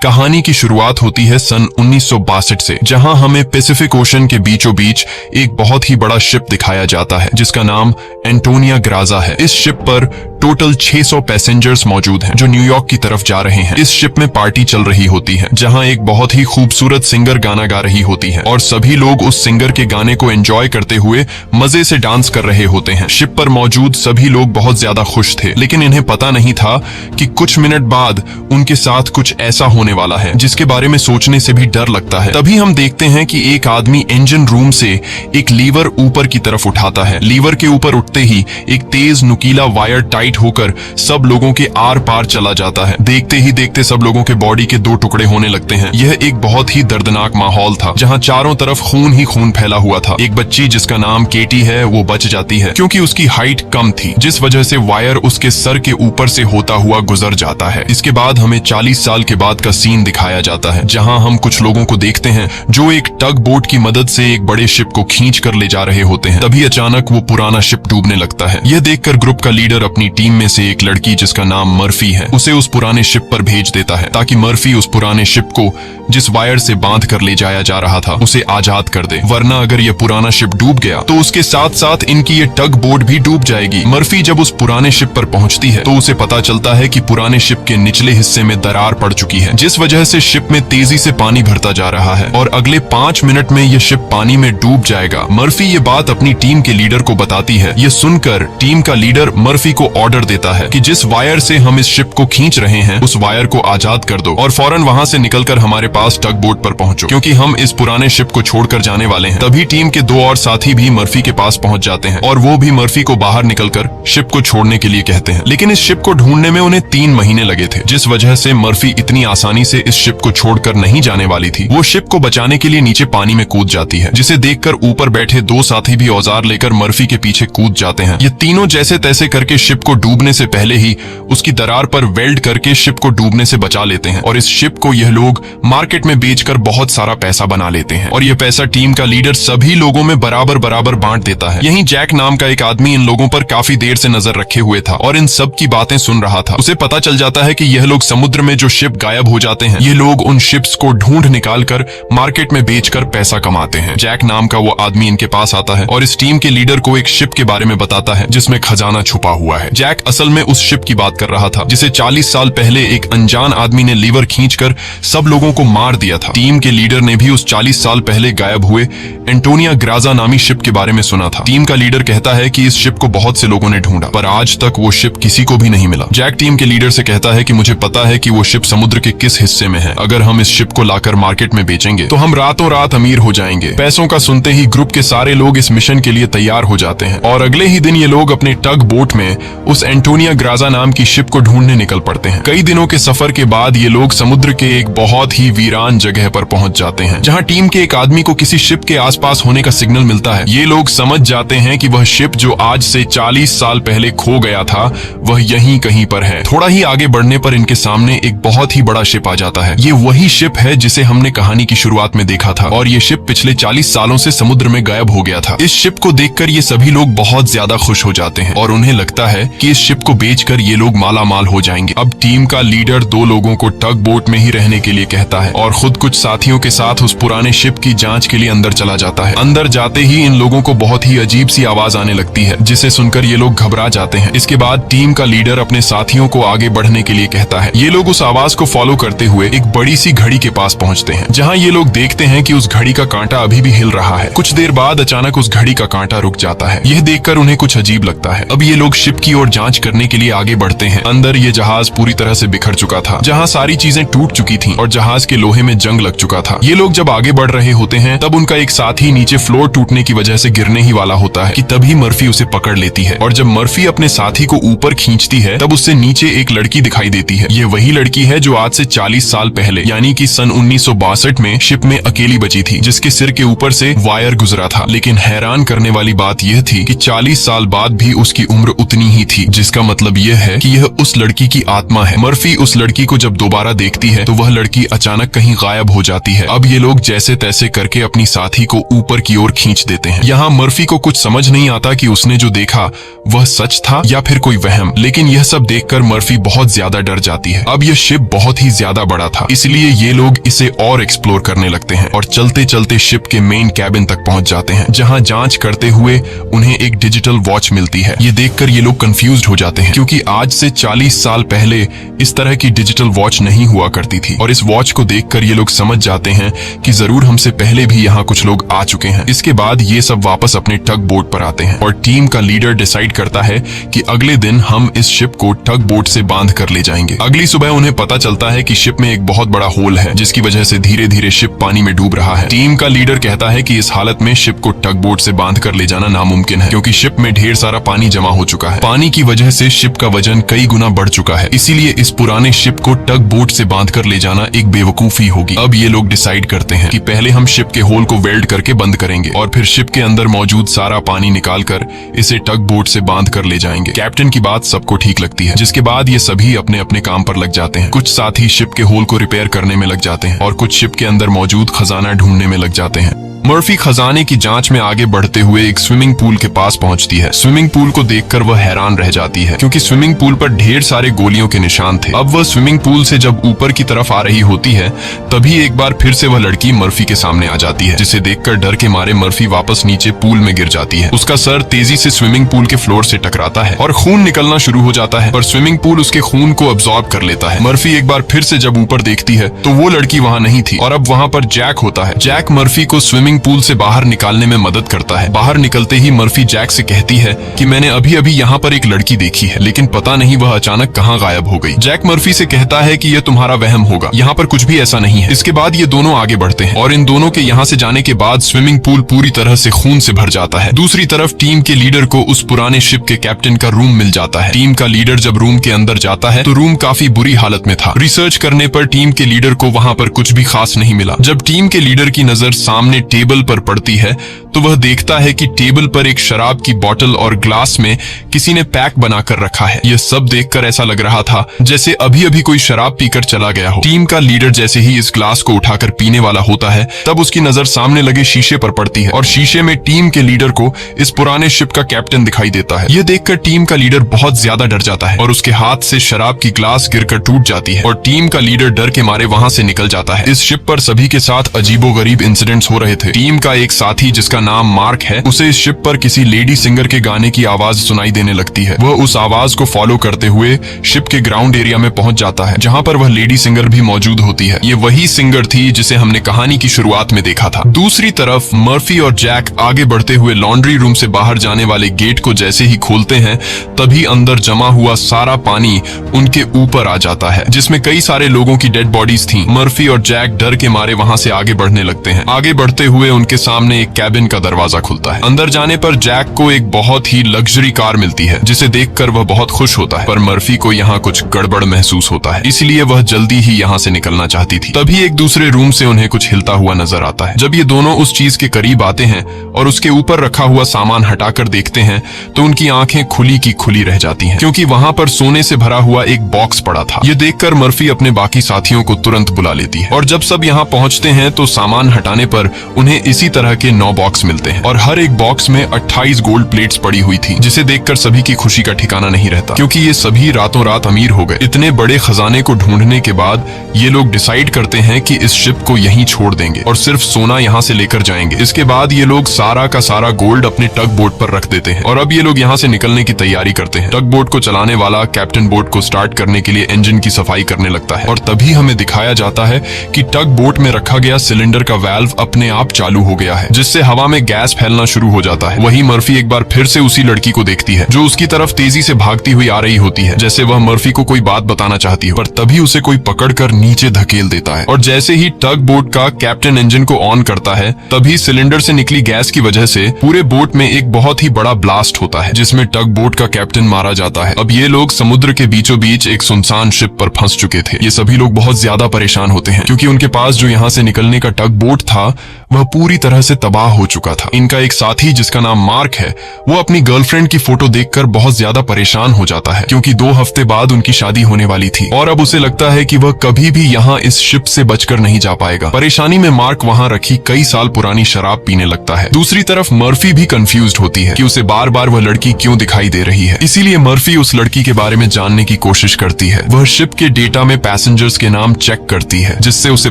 कहानी की शुरुआत होती है सन 1962 से, जहां हमें पैसिफिक ओशन के बीचों बीच एक बहुत ही बड़ा शिप दिखाया जाता है जिसका नाम एंटोनिया ग्राजा है। इस शिप पर टोटल 600 पैसेंजर्स मौजूद हैं जो न्यूयॉर्क की तरफ जा रहे हैं। इस शिप में पार्टी चल रही होती है जहां एक बहुत ही खूबसूरत सिंगर गाना गा रही होती है और सभी लोग उस सिंगर के गाने को एंजॉय करते हुए मजे से डांस कर रहे होते हैं। शिप पर मौजूद सभी लोग बहुत ज्यादा खुश थे, लेकिन इन्हें पता नहीं था कि कुछ मिनट बाद उनके साथ कुछ ऐसा होने वाला है जिसके बारे में सोचने से भी डर लगता है। तभी हम देखते हैं कि एक आदमी इंजन रूम से एक लीवर ऊपर की तरफ उठाता है। लीवर के ऊपर उठते ही एक तेज नुकीला वायर टाइट होकर सब लोगों के आर पार चला जाता है। देखते ही देखते सब लोगों के बॉडी के 2 टुकड़े होने लगते हैं। यह एक बहुत ही दर्दनाक माहौल था जहां चारों तरफ खून ही खून फैला हुआ था। एक बच्ची जिसका नाम केटी है वो बच जाती है क्योंकि उसकी हाइट कम थी, जिस वजह से वायर उसके सर के ऊपर से होता हुआ गुजर जाता है। इसके बाद हमें 40 साल के बाद का सीन दिखाया जाता है जहां हम कुछ लोगों को देखते हैं जो एक टग बोट की मदद से एक बड़े शिप को खींच कर ले जा रहे होते हैं। तभी अचानक वो पुराना शिप डूबने लगता है। यह देखकर ग्रुप का लीडर अपनी टीम में से एक लड़की जिसका नाम मर्फी है उसे उस पुराने शिप पर भेज देता है ताकि मर्फी उस पुराने शिप को जिस वायर से बांध कर ले जाया जा रहा था उसे आजाद कर दे, वरना अगर यह पुराना शिप डूब गया तो उसके साथ साथ इनकी ये टग बोट भी डूब जाएगी। मर्फी जब उस पुराने शिप पर पहुंचती है तो उसे पता चलता है कि पुराने शिप के निचले हिस्से में दरार पड़ चुकी है, जिस वजह से शिप में तेजी से पानी भरता जा रहा है और अगले 5 मिनट में यह शिप पानी में डूब जाएगा। मर्फी ये बात अपनी टीम के लीडर को बताती है। ये सुनकर टीम का लीडर मर्फी को ऑर्डर देता है कि जिस वायर से हम इस शिप को खींच रहे हैं उस वायर को आजाद कर दो और फौरन वहां से निकलकर हमारे पास टग बोट पर पहुंचो, क्योंकि हम इस पुराने शिप को छोड़कर जाने वाले हैं। तभी टीम के 2 और साथी भी मर्फी के पास पहुंच जाते हैं और वो भी मर्फी को बाहर निकलकर शिप को छोड़ने के लिए कहते हैं, लेकिन इस शिप को ढूंढने में उन्हें 3 महीने लगे थे, जिस वजह से मर्फी इतनी आसानी से इस शिप को छोड़कर नहीं जाने वाली थी। वो शिप को बचाने के लिए नीचे पानी में कूद जाती है, जिसे देखकर ऊपर बैठे 2 साथी भी औजार लेकर मर्फी के पीछे कूद जाते हैं। ये तीनों जैसे तैसे करके शिप को डूबने से पहले ही उसकी दरार पर वेल्ड करके शिप को डूबने से बचा लेते हैं और इस शिप को यह लोग मार्केट में बेचकर बहुत सारा पैसा बना लेते हैं और यह पैसा टीम का लीडर सभी लोगों में बराबर बराबर बांट देता है। यहीं जैक नाम का एक आदमी इन लोगों पर काफी देर से नजर रखे हुए था और इन सब की बातें सुन रहा था। उसे पता चल जाता है कि यह लोग समुद्र में जो शिप गायब हो जाते हैं ये लोग उन शिप्स को ढूंढ निकाल कर मार्केट में बेचकर पैसा कमाते हैं। जैक नाम का वो आदमी इनके पास आता है और इस टीम के लीडर को एक शिप के बारे में बताता है जिसमें खजाना छुपा हुआ है। जैक असल में उस शिप की बात कर रहा था जिसे 40 साल पहले एक अनजान आदमी ने लीवर खींचकर सब लोगों को मार दिया था। टीम के लीडर ने भी उस 40 साल पहले गायब हुए एंटोनिया ग्राजा नामी शिप के बारे में सुना था। टीम का लीडर कहता है कि इस शिप को बहुत से लोगों ने ढूंढा पर आज तक वो शिप किसी को भी नहीं मिला। जैक टीम के लीडर से कहता है कि मुझे पता है कि वो शिप समुद्र के किस हिस्से में है। अगर हम इस शिप को लाकर मार्केट में बेचेंगे तो हम रातों रात अमीर हो जाएंगे। पैसों का सुनते ही ग्रुप के सारे लोग इस मिशन के लिए तैयार हो जाते हैं और अगले ही दिन ये लोग अपने टग बोट में उस एंटोनिया ग्राजा नाम की शिप को ढूंढने निकल पड़ते हैं। कई दिनों के सफर के बाद ये लोग समुद्र के एक बहुत ही वीरान जगह पर पहुंच जाते हैं जहां टीम के एक आदमी को किसी शिप के आसपास होने का सिग्नल मिलता है। ये लोग समझ जाते हैं कि वह शिप जो आज से 40 साल पहले खो गया था वह यहीं कहीं पर है। थोड़ा ही आगे बढ़ने पर इनके सामने एक बहुत ही बड़ा शिप आ जाता है। ये वही शिप है जिसे हमने कहानी की शुरुआत में देखा था और ये शिप पिछले 40 सालों से समुद्र में गायब हो गया था। इस शिप को देखकर ये सभी लोग बहुत ज्यादा खुश हो जाते हैं और उन्हें लगता है कि इस शिप को बेचकर ये लोग माला माल हो जाएंगे। अब टीम का लीडर 2 लोगों को टग बोट में ही रहने के लिए कहता है और खुद कुछ साथियों के साथ उस पुराने शिप की जांच के लिए अंदर चला जाता है। अंदर जाते ही इन लोगों को बहुत ही अजीब सी आवाज आने लगती है जिसे सुनकर ये लोग घबरा जाते हैं। इसके बाद टीम का लीडर अपने साथियों को आगे बढ़ने के लिए कहता है। ये लोग उस आवाज को फॉलो करते हुए एक बड़ी सी घड़ी के पास पहुंचते हैं जहां ये लोग देखते हैं कि उस घड़ी का कांटा अभी भी हिल रहा है। कुछ देर बाद अचानक उस घड़ी का कांटा रुक जाता है। यह देखकर उन्हें कुछ अजीब लगता है। अब ये लोग शिप की ओर जांच करने के लिए आगे बढ़ते हैं। अंदर ये जहाज पूरी तरह से बिखर चुका था, जहां सारी चीजें टूट चुकी थी और जहाज के लोहे में जंग लग चुका था। ये लोग जब आगे बढ़ रहे होते हैं तब उनका एक साथी नीचे फ्लोर टूटने की वजह से गिरने ही वाला होता है कि तभी मर्फी उसे पकड़ लेती है और जब मर्फी अपने साथी को ऊपर खींचती है तब उससे नीचे एक लड़की दिखाई देती है। ये वही लड़की है जो आज से 40 साल पहले यानी कि सन 1962 में शिप में अकेली बची थी, जिसके सिर के ऊपर से वायर गुजरा था। लेकिन हैरान करने वाली बात यह थी कि 40 साल बाद भी उसकी उम्र उतनी ही थी, जिसका मतलब यह है कि यह उस लड़की की आत्मा है। मर्फी उस लड़की को जब दोबारा देखती है तो वह लड़की अचानक कहीं गायब हो जाती है। अब ये लोग जैसे तैसे करके अपनी साथी को ऊपर की ओर खींच देते हैं। यहाँ मर्फी को कुछ समझ नहीं आता कि उसने जो देखा वह सच था या फिर कोई वहम। लेकिन यह सब देखकर मर्फी बहुत ज्यादा डर जाती है। अब यह शिप बहुत ही ज्यादा बड़ा था, इसलिए ये लोग इसे और एक्सप्लोर करने लगते हैं और चलते चलते शिप के मेन कैबिन तक पहुंच जाते हैं, जहां जांच करते हुए उन्हें एक डिजिटल वॉच मिलती है। ये देखकर ये लोग कंफ्यूज्ड हो जाते हैं, क्योंकि आज से 40 साल पहले इस तरह की डिजिटल वॉच नहीं हुआ करती थी। और इस वॉच को देखकर ये लोग समझ जाते हैं कि जरूर हमसे पहले भी यहाँ कुछ लोग आ चुके हैं। इसके बाद ये सब वापस अपने टग बोट पर आते हैं और टीम का लीडर डिसाइड करता है कि अगले दिन हम इस शिप को टग बोट से बांध कर ले जाएंगे। अगली सुबह उन्हें पता चलता है कि शिप में एक बहुत बड़ा होल है, जिसकी वजह से धीरे धीरे शिप पानी में डूब रहा है। टीम का लीडर कहता है कि इस हालत में शिप को टग बोट से बांध कर ले जाना नामुमकिन है, क्योंकि शिप में ढेर सारा पानी जमा हो चुका है। पानी की वजह से शिप का वजन कई गुना बढ़ चुका है, इसीलिए इस पुराने शिप को टग बोट से बांध कर ले जाना एक बेवकूफी होगी। अब ये लोग डिसाइड करते हैं कि पहले हम शिप के होल को वेल्ड करके बंद करेंगे और फिर शिप के अंदर मौजूद सारा पानी निकालकर इसे टग बोट से बांध कर ले जाएंगे। कैप्टन की बात सबको ठीक लगती है, जिसके बाद ये सभी अपने अपने काम पर लग जाते हैं। कुछ साथी शिप के होल को रिपेयर करने में लग जाते हैं और कुछ शिप के अंदर मौजूद खजाना ढूंढने में लग जाते हैं। मर्फी खजाने की जांच में आगे बढ़ते हुए एक स्विमिंग पूल के पास पहुंचती है। स्विमिंग पूल को देखकर वह हैरान रह जाती है, क्योंकि स्विमिंग पूल पर ढेर सारे गोलियों के निशान थे। अब वह स्विमिंग पूल से जब ऊपर की तरफ आ रही होती है, तभी एक बार फिर से वह लड़की मर्फी के सामने आ जाती है, जिसे देखकर डर के मारे मर्फी वापस नीचे पूल में गिर जाती है। उसका सर तेजी से स्विमिंग पूल के फ्लोर से टकराता है और खून निकलना शुरू हो जाता है, पर स्विमिंग पूल उसके खून को अब्सॉर्ब कर लेता है। मर्फी एक बार फिर से जब ऊपर देखती है तो वो लड़की वहाँ नहीं थी और अब वहाँ पर जैक होता है। जैक मर्फी को स्विमिंग पूल से बाहर निकालने में मदद करता है। बाहर निकलते ही मर्फी जैक से कहती है कि मैंने अभी अभी यहाँ पर एक लड़की देखी है, लेकिन पता नहीं वह अचानक कहाँ गायब हो गई। जैक मर्फी से कहता है कि यह तुम्हारा वहम होगा, यहाँ पर कुछ भी ऐसा नहीं है। इसके बाद ये दोनों आगे बढ़ते हैं और इन दोनों के यहाँ से जाने के बाद स्विमिंग पूल पूरी तरह से खून से भर जाता है। दूसरी तरफ टीम के लीडर को उस पुराने शिप के कैप्टन का रूम मिल जाता है। टीम का लीडर जब रूम के अंदर जाता है तो रूम काफी बुरी हालत में था। रिसर्च करने पर टीम के लीडर को वहाँ पर कुछ भी खास नहीं मिला। जब टीम के लीडर की नजर सामने टेबल पर पड़ती है तो वह देखता है कि टेबल पर एक शराब की बोतल और ग्लास में किसी ने पैक बनाकर रखा है। यह सब देखकर ऐसा लग रहा था जैसे अभी अभी कोई शराब पीकर चला गया हो। टीम का लीडर जैसे ही इस ग्लास को उठाकर पीने वाला होता है, तब उसकी नजर सामने लगे शीशे पर पड़ती है और शीशे में टीम के लीडर को इस पुराने शिप का कैप्टन दिखाई देता है। यह देखकर टीम का लीडर बहुत ज्यादा डर जाता है और उसके हाथ से शराब की ग्लास गिरकर टूट जाती है और टीम का लीडर डर के मारे वहां से निकल जाता है। इस शिप पर सभी के साथ अजीबोगरीब इंसिडेंट्स हो रहे थे। टीम का एक साथी जिसका नाम मार्क है, उसे इस शिप पर किसी लेडी सिंगर के गाने की आवाज सुनाई देने लगती है। वह उस आवाज को फॉलो करते हुए शिप के ग्राउंड एरिया में पहुंच जाता है, जहां पर वह लेडी सिंगर भी मौजूद होती है। ये वही सिंगर थी जिसे हमने कहानी की शुरुआत में देखा था। दूसरी तरफ मर्फी और जैक आगे बढ़ते हुए लॉन्ड्री रूम से बाहर जाने वाले गेट को जैसे ही खोलते हैं, तभी अंदर जमा हुआ सारा पानी उनके ऊपर आ जाता है, जिसमें कई सारे लोगों की डेड बॉडीज थी। मर्फी और जैक डर के मारे वहां से आगे बढ़ने लगते हैं। आगे बढ़ते हुए उनके सामने एक कैबिन का दरवाजा खुलता है। अंदर जाने पर जैक को एक बहुत ही लग्जरी कार मिलती है, जिसे देखकर वह बहुत खुश होता है। पर मर्फी को यहाँ कुछ गड़बड़ महसूस होता है, इसलिए वह जल्दी ही यहाँ से निकलना चाहती थी। तभी एक दूसरे रूम से उन्हें कुछ हिलता हुआ नजर आता है। जब ये दोनों उस चीज के करीब आते हैं और उसके ऊपर रखा हुआ सामान हटाकर देखते हैं, तो उनकी आंखें खुली की खुली रह जाती हैं, क्योंकि वहां पर सोने से भरा हुआ एक बॉक्स पड़ा था। ये देखकर मर्फी अपने बाकी साथियों को तुरंत बुला लेती है और जब सब यहाँ पहुंचते हैं तो सामान हटाने पर उन्हें इसी तरह के 9 बॉक्स मिलते हैं और हर एक बॉक्स में 28 गोल्ड प्लेट्स पड़ी हुई थी, जिसे देखकर सभी की खुशी का ठिकाना नहीं रहता, क्योंकि ये सभी रातों रात अमीर हो गए। इतने बड़े खजाने को ढूंढने के बाद ये लोग डिसाइड करते हैं कि इस शिप को यहीं छोड़ देंगे और सिर्फ सोना यहाँ से लेकर जाएंगे। इसके बाद ये लोग सारा का सारा गोल्ड अपने टग बोट पर रख देते हैं और अब ये लोग यहाँ से निकलने की तैयारी करते हैं। टग बोट को चलाने वाला कैप्टन बोट को स्टार्ट करने के लिए इंजन की सफाई करने लगता है और तभी हमें दिखाया जाता है कि टग बोट में रखा गया सिलेंडर का वाल्व अपने आप चालू हो गया है, जिससे हवा में गैस फैलना शुरू हो जाता है। वही मर्फी एक बार फिर से उसी लड़की को देखती है जो उसकी तरफ तेजी से भागती हुई आ रही होती है, जैसे वह मर्फी को कोई बात बताना चाहती है, पर तभी उसे कोई पकड़कर नीचे धकेल देता है और जैसे ही टग बोट का कैप्टन इंजन को ऑन करता है, तभी सिलेंडर से निकली गैस की वजह से पूरे बोट में एक बहुत ही बड़ा ब्लास्ट होता है, जिसमें टग बोट का कैप्टन मारा जाता है। अब ये लोग समुद्र के बीचों बीच एक सुनसान शिप पर फंस चुके थे। ये सभी लोग बहुत ज्यादा परेशान होते हैं, क्योंकि उनके पास जो यहाँ से निकलने का टग बोट था वह पूरी तरह से तबाह हो चुका था। इनका एक साथी जिसका नाम मार्क है, वो अपनी गर्लफ्रेंड की फोटो देखकर बहुत ज्यादा परेशान हो जाता है, क्योंकि 2 हफ्ते बाद उनकी शादी होने वाली थी और अब उसे लगता है कि वह कभी भी यहाँ इस शिप से बचकर नहीं जा पाएगा। परेशानी में मार्क वहाँ रखी कई साल पुरानी शराब पीने लगता है। दूसरी तरफ मर्फी भी कंफ्यूज्ड होती है कि उसे बार बार वह लड़की क्यों दिखाई दे रही है। इसीलिए मर्फी उस लड़की के बारे में जानने की कोशिश करती है। वह शिप के डेटा में पैसेंजर्स के नाम चेक करती है, जिससे उसे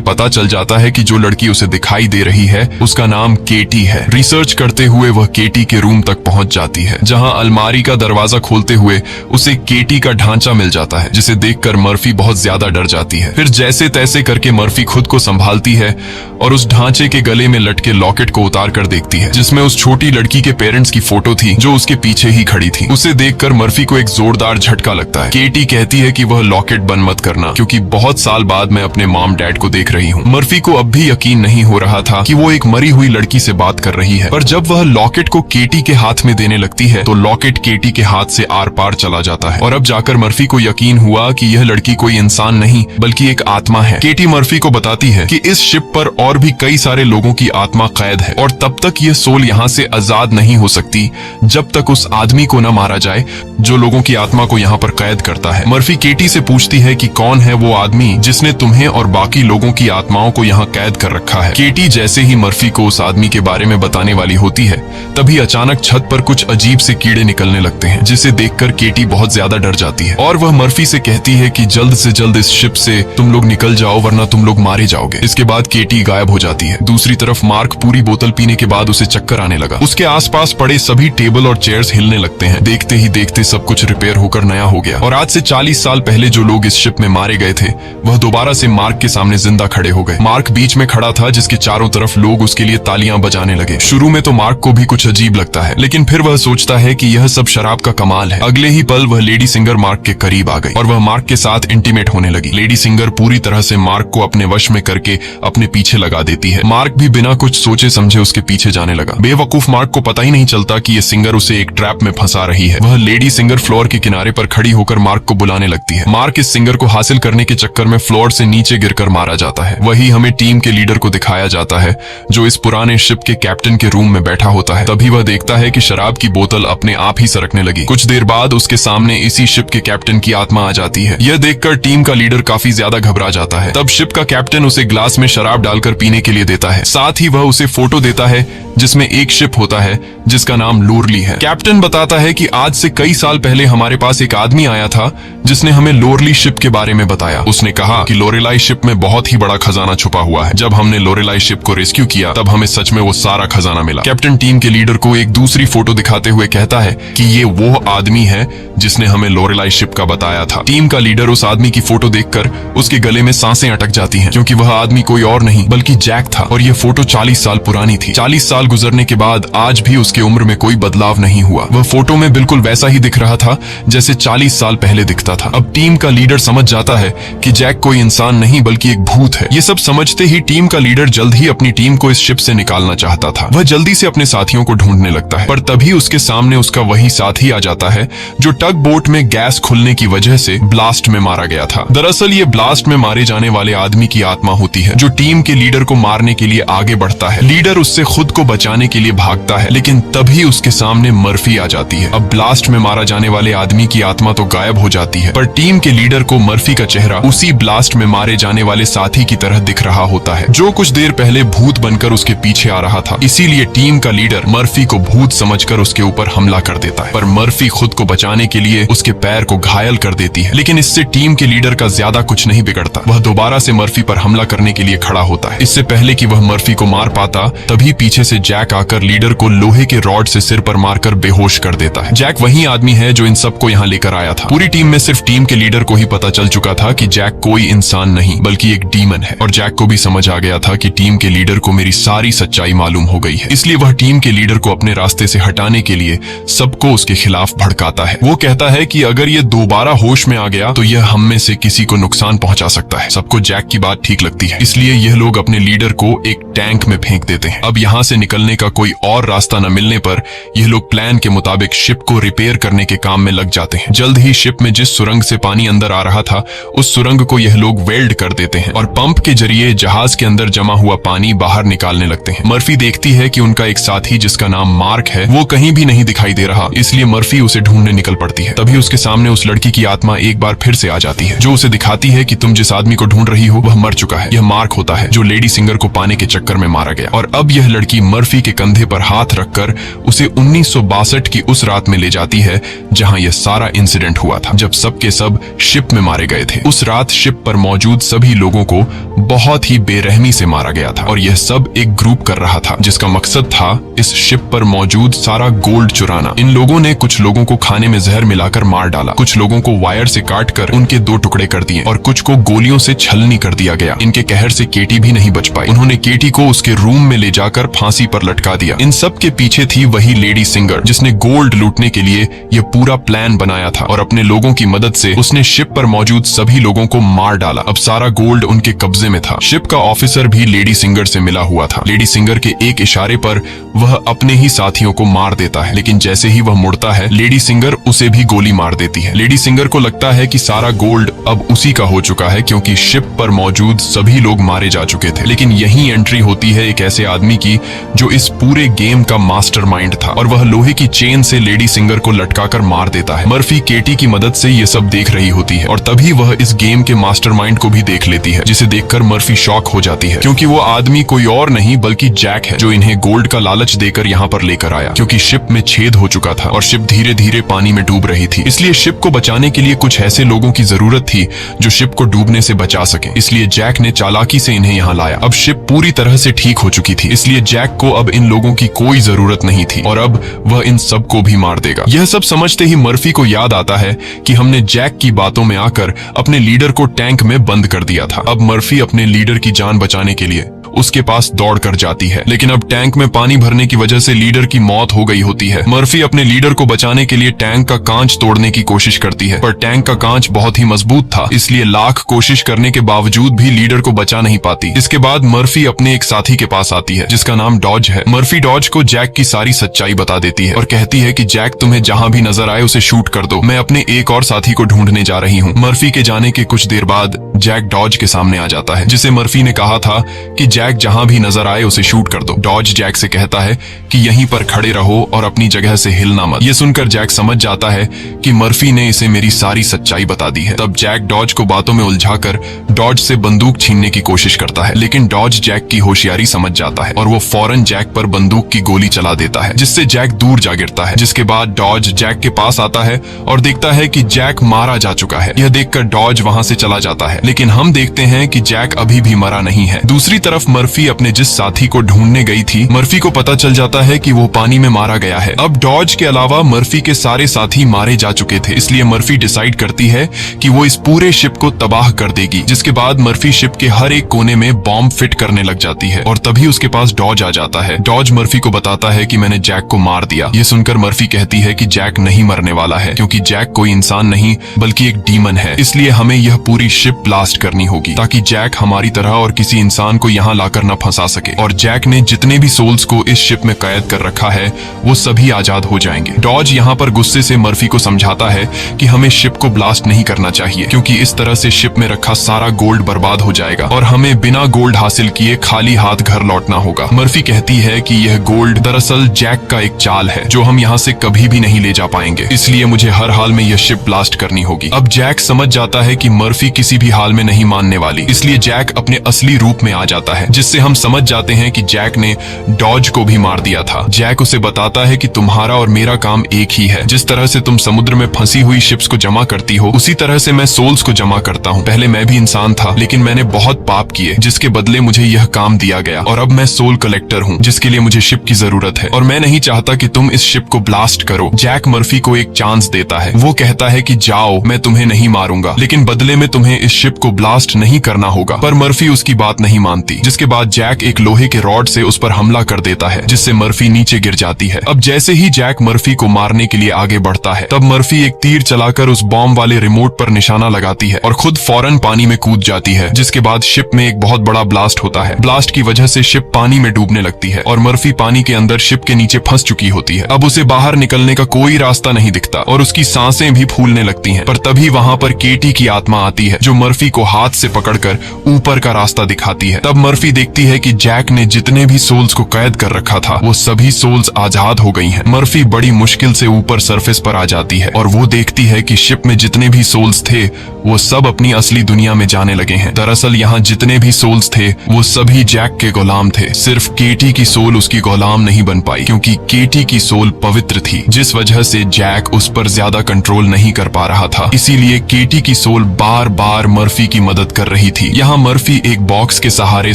पता चल जाता है कि जो लड़की उसे दिखाई दे रही है उसका नाम केटी है। रिसर्च करते हुए वह केटी के रूम तक पहुंच जाती है, जहां अलमारी का दरवाजा खोलते हुए उसे केटी का ढांचा मिल जाता है, जिसे देखकर मर्फी बहुत ज्यादा डर जाती है। फिर जैसे तैसे करके मर्फी खुद को संभालती है और उस ढांचे के गले में लटके लॉकेट को उतार कर देखती है, जिसमें उस छोटी लड़की के पेरेंट्स की फोटो थी जो उसके पीछे ही खड़ी थी। उसे देखकर मर्फी को एक जोरदार झटका लगता है। केटी कहती है कि वह लॉकेट बंद मत करना, क्योंकि बहुत साल बाद मैं अपने मॉम डैड को देख रही हूँ। मर्फी को अब भी यकीन नहीं हो रहा था कि वो एक मरी हुई लड़की से बात कर रही है, पर जब वह लॉकेट को केटी के हाथ में देने लगती है तो लॉकेट केटी के हाथ से आर पार चला जाता है और अब जाकर मर्फी को यकीन हुआ कि यह लड़की कोई इंसान नहीं बल्कि एक आत्मा है। केटी मर्फी को बताती है कि इस शिप पर और भी कई सारे लोगों की आत्मा कैद है और तब तक यह सोल यहाँ से आजाद नहीं हो सकती जब तक उस आदमी को न मारा जाए जो लोगों की आत्मा को यहाँ पर कैद करता है। मर्फी केटी से पूछती है कि कौन है वो आदमी जिसने तुम्हें और बाकी लोगों की आत्माओं को यहाँ कैद कर रखा है। केटी जैसे ही मर्फी को उस आदमी के बारे में बताने वाली होती है, तभी अचानक छत पर कुछ अजीब से कीड़े निकलने लगते हैं, जिसे देखकर केटी बहुत ज्यादा डर जाती है और वह मर्फी से कहती है कि जल्द से जल्द इस शिप से तुम लोग निकल जाओ वरना तुम लोग मारे जाओगे। इसके बाद केटी गायब हो जाती है। दूसरी तरफ मार्क पूरी बोतल पीने के बाद उसे चक्कर आने लगा। उसके आसपास पड़े सभी टेबल और चेयर्स हिलने लगते हैं। देखते ही देखते सब कुछ रिपेयर होकर नया हो गया और आज से 40 साल पहले जो लोग इस शिप में मारे गए थे वह दोबारा से मार्क के सामने जिंदा खड़े हो गए। मार्क बीच में खड़ा था, जिसके चारों तरफ लोग उसके लिए तालियां बजाने लगे। शुरू में तो मार्क को भी कुछ अजीब लगता है, लेकिन फिर वह सोचता है कि यह सब शराब का कमाल है। अगले ही पल वह लेडी सिंगर मार्क के करीब आ गई और वह मार्क के साथ इंटीमेट होने लगी। लेडी सिंगर पूरी तरह से मार्क को अपने वश में करके अपने पीछे लगा देती है। मार्क भी बिना कुछ सोचे समझे उसके पीछे जाने लगा। बेवकूफ मार्क को पता ही नहीं चलता कि ये सिंगर उसे एक ट्रैप में फंसा रही है। वह लेडी सिंगर फ्लोर के किनारे पर खड़ी होकर मार्क को बुलाने लगती है। मार्क इस सिंगर को हासिल करने के चक्कर में फ्लोर से नीचे गिरकर मारा जाता है। वही हमें टीम के लीडर को दिखाया जाता है, जो इस पुराने शिप के कैप्टन के रूम में बैठा होता है। तभी वह देखता है कि शराब की बोतल अपने आप ही सरकने लगी। कुछ देर बाद उसके सामने इसी शिप के कैप्टन की आत्मा आ जाती है। यह देखकर टीम का लीडर काफी ज्यादा घबरा जाता है। तब शिप का कैप्टन उसे ग्लास में शराब डालकर पीने के लिए देता है। साथ ही वह उसे फोटो देता है जिसमें एक शिप होता है जिसका नाम लोरली है। कैप्टन बताता है कि आज से कई साल पहले हमारे पास एक आदमी आया था जिसने हमें लोरली शिप के बारे में बताया। उसने कहा कि लोरेलाई शिप में बहुत ही बड़ा खजाना छुपा हुआ है। जब हमने लोरेलाई शिप को रेस्क्यू किया तब हमें सच में वो सारा खजाना मिला। कैप्टन टीम के लीडर को एक दूसरी फोटो दिखाते हुए कहता है कि ये वो आदमी है जिसने हमें लोरेलाई शिप का बताया था। टीम का लीडर उस आदमी की फोटो देखकर उसके गले में सांसें अटक जाती हैं, क्योंकि वह आदमी कोई और नहीं बल्कि जैक था और यह फोटो 40 साल पुरानी थी। 40 साल गुजरने के बाद आज भी उसके उम्र में कोई बदलाव नहीं हुआ। वह फोटो में बिल्कुल वैसा ही दिख रहा था जैसे 40 साल पहले दिखता था। अब टीम का लीडर समझ जाता है कि जैक कोई इंसान नहीं बल्कि एक भूत है। ये सब समझते ही टीम का लीडर जल्द ही अपनी टीम को इस शिप से निकालना चाहता था। वह जल्दी से अपने साथियों को ढूंढने लगता है, पर तभी उसके सामने उसका वही साथी आ जाता है जो टग बोट में गैस खुलने की वजह से ब्लास्ट में मारा गया था। दरअसल ये ब्लास्ट में मारे जाने वाले आदमी की आत्मा होती है, जो टीम के लीडर को मारने के लिए आगे बढ़ता है। लीडर उससे खुद को बचाने के लिए भागता है, लेकिन तभी उसके सामने मर्फी आ जाती है। अब ब्लास्ट में मारा जाने वाले आदमी की आत्मा तो गायब हो जाती है, पर टीम के लीडर को मर्फी का चेहरा उसी ब्लास्ट में मारे जाने वाले साथी की तरह दिख रहा होता है, जो कुछ देर पहले भूत बनकर उसके पीछे आ रहा था। इसीलिए टीम का लीडर मर्फी को भूत समझकर उसके ऊपर हमला कर देता है, पर मर्फी खुद को बचाने के लिए उसके पैर को घायल कर देती है। लेकिन इससे टीम के लीडर का ज्यादा कुछ नहीं बिगड़ता। वह दोबारा से मर्फी पर हमला करने के लिए खड़ा होता है। इससे पहले कि वह मर्फी को मार पाता, तभी पीछे से जैक आकर लीडर को लोहे के रॉड से सिर पर मारकर बेहोश कर देता है। जैक वही आदमी है जो इन सबको यहाँ लेकर आया था। पूरी टीम में सिर्फ टीम के लीडर को ही पता चल चुका था कि जैक कोई इंसान नहीं बल्कि एक डीमन है, और जैक को भी समझ आ गया था कि टीम के लीडर को मेरी सारी सच्चाई मालूम हो गई है। इसलिए वह टीम के लीडर को अपने रास्ते से हटाने के लिए सबको उसके खिलाफ भड़काता है। वो कहता है कि अगर ये दोबारा होश में आ गया तो यह हम में से किसी को नुकसान पहुंचा सकता है। सबको जैक की बात ठीक लगती है, इसलिए यह लोग अपने लीडर को एक टैंक में फेंक देते हैं। अब यहाँ से निकलने का कोई और रास्ता न मिलने पर यह लोग प्लान के मुताबिक शिप को रिपेयर करने के काम में लग जाते हैं। जल्द ही शिप में जिस सुरंग से पानी अंदर आ रहा था उस सुरंग को यह लोग वेल्ड कर देते हैं और पंप के जरिए जहाज के अंदर जमा हुआ पानी बाहर निकालने लगते हैं। मर्फी देखती है कि उनका एक साथी जिसका नाम मार्क है वो कहीं भी नहीं दिखाई दे रहा, इसलिए मर्फी उसे ढूंढने निकल पड़ती है। तभी उसके सामने उस लड़की की आत्मा एक बार फिर से आ जाती है, जो उसे दिखाती है कि तुम जिस आदमी को ढूंढ रही हो वह मर चुका है। यह मार्क होता है जो लेडी सिंगर को पाने के चक्कर में मारा गया। और अब यह लड़की मर्फी के कंधे पर हाथ रखकर उसे 1962 की उस रात में ले जाती है जहां यह सारा इंसिडेंट हुआ था, जब सब के सब शिप में मारे गए थे। उस रात शिप पर मौजूद सभी लोगों को बहुत ही बेरहमी से मारा गया था और यह सब एक ग्रुप कर रहा था जिसका मकसद था इस शिप पर मौजूद सारा गोल्ड चुराना। इन लोगों ने कुछ लोगों को खाने में जहर मिलाकर मार डाला, कुछ लोगों को वायर से काटकर उनके 2 टुकड़े कर दिए और कुछ को गोलियों से छलनी कर दिया गया। इनके कहर से केटी भी नहीं बच पाई। उन्होंने केटी को उसके रूम में ले जाकर फांसी पर लटका दिया। इन सब के पीछे थी वही लेडी सिंगर जिसने गोल्ड लूटने के लिए यह पूरा प्लान बनाया था और अपने लोगों की मदद से उसने शिप पर मौजूद सभी लोगों को मार डाला। अब सारा गोल्ड उनके कब्जे में था। शिप का ऑफिसर भी लेडी सिंगर से मिला हुआ था। लेडी सिंगर के एक इशारे पर वह अपने ही साथियों को मार देता है, लेकिन जैसे ही वह मुड़ता है लेडी सिंगर उसे भी गोली मार देती है। लेडी सिंगर को लगता है कि सारा गोल्ड अब उसी का हो चुका है क्योंकि शिप पर मौजूद सभी लोग मारे जा चुके थे। लेकिन यही एंट्री होती है एक ऐसे आदमी की जो इस पूरे गेम का मास्टरमाइंड था और वह लोहे की चेन से लेडी सिंगर को लटकाकर मार देता है। मर्फी केटी की मदद से ये सब देख रही होती है और तभी वह इस गेम के मास्टरमाइंड को भी देख लेती है, जिसे देखकर मर्फी शॉक हो जाती है क्योंकि वो आदमी कोई और नहीं बल्कि जैक है जो इन्हें गोल्ड का लालच देकर यहाँ पर लेकर आया। क्योंकि शिप में छेद हो चुका था और शिप धीरे धीरे पानी में डूब रही थी, इसलिए शिप को बचाने के लिए कुछ ऐसे लोगों की जरूरत थी जो शिप को डूबने से बचा सके। इसलिए जैक ने चालाकी से इन्हें यहाँ लाया। अब शिप पूरी तरह से ठीक हो चुकी थी, इसलिए जैक को अब इन लोगों की कोई जरूरत नहीं थी और अब वह इन सबको भी मार देगा। यह सब समझते ही मर्फी को याद आता है कि हमने जैक की बातों में आकर अपने लीडर को टैंक में बंद कर दिया था। अब मर्फी अपने लीडर की जान बचाने के लिए उसके पास दौड़ कर जाती है, लेकिन अब टैंक में पानी भरने की वजह से लीडर की मौत हो गई होती है। मर्फी अपने लीडर को बचाने के लिए टैंक का कांच तोड़ने की कोशिश करती है, पर टैंक का कांच बहुत ही मजबूत था, इसलिए लाख कोशिश करने के बावजूद भी लीडर को बचा नहीं पाती। इसके बाद मर्फी अपने एक साथी के पास आती है जिसका नाम डॉज है। मर्फी डॉज को जैक की सारी सच्चाई बता देती है और कहती है कि जैक तुम्हें जहां भी नजर आए उसे शूट कर दो, मैं अपने एक और साथी को ढूंढने जा रही हूँ। मर्फी के जाने के कुछ देर बाद जैक डॉज के सामने आ जाता है, जिसे मर्फी ने कहा था कि जैक जहां भी नजर आए उसे शूट कर दो। डॉज जैक से कहता है कि यहीं पर खड़े रहो और अपनी जगह से हिलना मत। ये सुनकर जैक समझ जाता है कि मर्फी ने इसे मेरी सारी सच्चाई बता दी है। तब जैक डॉज को बातों में उलझाकर डॉज से बंदूक छीनने की कोशिश करता है, लेकिन डॉज जैक की होशियारी समझ जाता है और वो फौरन जैक पर बंदूक की गोली चला देता है, जिससे जैक दूर जा गिरता है। जिसके बाद डॉज जैक के पास आता है और देखता है कि जैक मारा जा चुका है। यह देखकर डॉज वहां से चला जाता है, लेकिन हम देखते हैं कि जैक अभी भी मरा नहीं है। दूसरी तरफ मर्फी अपने जिस साथी को ढूंढने गई थी, मर्फी को पता चल जाता है कि वो पानी में मारा गया है। अब डॉज के अलावा मर्फी के सारे साथी मारे जा चुके थे, इसलिए मर्फी डिसाइड करती है कि वो इस पूरे शिप को तबाह कर देगी। जिसके बाद मर्फी शिप के हर एक कोने में बॉम्ब फिट करने लग जाती है और तभी उसके पास डॉज आ जाता है। डॉज मर्फी को बताता है कि मैंने जैक को मार दिया। ये सुनकर मर्फी कहती है कि जैक नहीं मरने वाला है, क्योंकि जैक कोई इंसान नहीं बल्कि एक डीमन है, इसलिए हमें यह पूरी शिप ब्लास्ट करनी होगी ताकि जैक हमारी तरह और किसी इंसान को यहाँ लाकर न फंसा सके। और जैक ने जितने भी सोल्स को इस शिप में कैद कर रखा है वो सभी आजाद हो जाएंगे। डॉज यहाँ पर गुस्से से मर्फी को समझाता है कि हमें शिप को ब्लास्ट नहीं करना चाहिए, क्योंकि इस तरह से शिप में रखा सारा गोल्ड बर्बाद हो जाएगा और हमें बिना गोल्ड हासिल किए खाली हाथ घर लौटना होगा। मर्फी कहती है कि यह गोल्ड दरअसल जैक का एक चाल है जो हम यहाँ से कभी भी नहीं ले जा पाएंगे, इसलिए मुझे हर हाल में यह शिप ब्लास्ट करनी होगी। अब जैक समझ जाता है कि मर्फी किसी भी हाल में नहीं मानने वाली, इसलिए जैक अपने असली रूप में आ जाता है, जिससे हम समझ जाते हैं कि जैक ने डॉज को भी मार दिया था। जैक उसे बताता है कि तुम्हारा और मेरा काम एक ही है, जिस तरह से तुम समुद्र में फंसी हुई शिप्स को जमा करती हो उसी तरह से मैं सोल्स को जमा करता हूँ। पहले मैं भी इंसान था, लेकिन मैंने बहुत पाप किए जिसके बदले मुझे यह काम दिया गया और अब मैं सोल कलेक्टर हूँ, जिसके लिए मुझे शिप की जरूरत है और मैं नहीं चाहता कि तुम इस शिप को ब्लास्ट करो। जैक मर्फी को एक चांस देता है। वो कहता है कि जाओ, मैं तुम्हें नहीं मारूंगा, लेकिन बदले में तुम्हें इस शिप को ब्लास्ट नहीं करना होगा। पर मर्फी उसकी बात नहीं मानती, जिसके बाद जैक एक लोहे के रॉड से उस पर हमला कर देता है, जिससे मर्फी नीचे गिर जाती है। अब जैसे ही जैक मर्फी को मारने के लिए आगे बढ़ता है, तब मर्फी एक तीर चलाकर उस बॉम्ब वाले रिमोट पर निशाना लगाती है और खुद फौरन पानी में कूद जाती है, जिसके बाद शिप में एक बहुत बड़ा ब्लास्ट होता है। ब्लास्ट की वजह से शिप पानी में डूबने लगती है और मर्फी पानी के अंदर शिप के नीचे फंस चुकी होती है। अब उसे बाहर निकलने का कोई रास्ता नहीं दिखता और उसकी सांसें भी फूलने लगती हैं। पर तभी वहां पर केटी की आत्मा आती है, जो मर्फी को हाथ से पकड़कर ऊपर का रास्ता दिखाती है। तब मर्फी मर्फी देखती है कि जैक ने जितने भी सोल्स को कैद कर रखा था वो सभी सोल्स आजाद हो गई हैं। मर्फी बड़ी मुश्किल से ऊपर सरफेस पर आ जाती है और वो देखती है कि शिप में जितने भी सोल्स थे वो सब अपनी असली दुनिया में जाने लगे हैं। दरअसल यहाँ जितने भी सोल्स थे वो सभी जैक के गुलाम थे। सिर्फ केटी की सोल उसकी गुलाम नहीं बन पाई क्योंकि केटी की सोल पवित्र थी, जिस वजह से जैक उस पर ज्यादा कंट्रोल नहीं कर पा रहा था। इसीलिए केटी की सोल बार बार मर्फी की मदद कर रही थी। यहाँ मर्फी एक बॉक्स के सहारे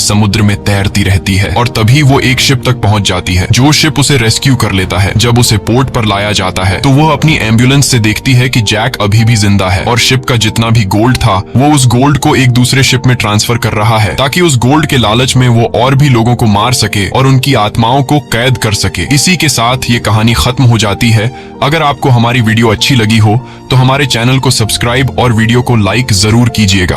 समुद्र में तैरती रहती है और तभी वो एक शिप तक पहुंच जाती है जो शिप उसे रेस्क्यू कर लेता है। जब उसे पोर्ट पर लाया जाता है तो वो अपनी एम्बुलेंस से देखती है कि जैक अभी भी जिंदा है और शिप का जितना भी गोल्ड था वो उस गोल्ड को एक दूसरे शिप में ट्रांसफर कर रहा है ताकि उस गोल्ड के लालच में वो और भी लोगों को मार सके और उनकी आत्माओं को कैद कर सके। इसी के साथ ये कहानी खत्म हो जाती है। अगर आपको हमारी वीडियो अच्छी लगी हो तो हमारे चैनल को सब्सक्राइब और वीडियो को लाइक जरूर कीजिएगा।